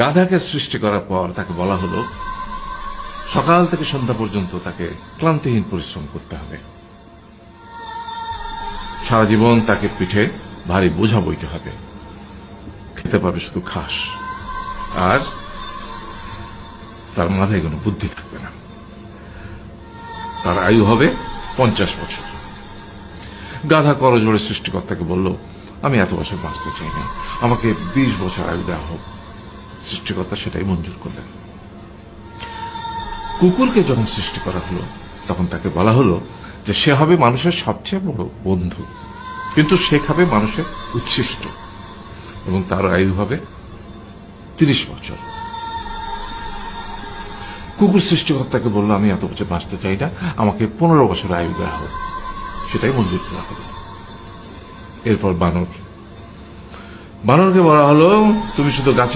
গাধাকে সৃষ্টি করার পর তাকে বলা হলো সকাল থেকে সন্ধ্যা পর্যন্ত তাকে ক্লান্তিহীন পরিশ্রম করতে হবে, সারা জীবন তাকে পিঠে ভারী বোঝা বইতে হবে, খেতে পাবে শুধু ঘাস, আর তার মাথায় কোনো বুদ্ধি থাকবে না। তার আয়ু হবে 50 বছর। গাধা করজোড়ে সৃষ্টিকর্তাকে বলল, আমি এত বছর বাঁচতে চাই না, আমাকে 20 বছর আয়ু দেওয়া হোক। সৃষ্টিকর্তা সেটাই মঞ্জুর করলেন। কুকুরকে যখন সৃষ্টি করা হলো তখন তাকে বলা হলো যে সে হবে মানুষের সবচেয়ে বড় বন্ধু, কিন্তু সে খাবে মানুষের উচ্ছিষ্ট, এবং তার আয়ু হবে 30 বছর। কুকুর সৃষ্টিকর্তাকে বলল, আমি এত বছর বাঁচতে চাই না, আমাকে 15 বছর আয়ু দেওয়া হোক। সেটাই মঞ্জুর করা হলো। এরপর বানরকে বলা হলো, তুমি শুধু গাছে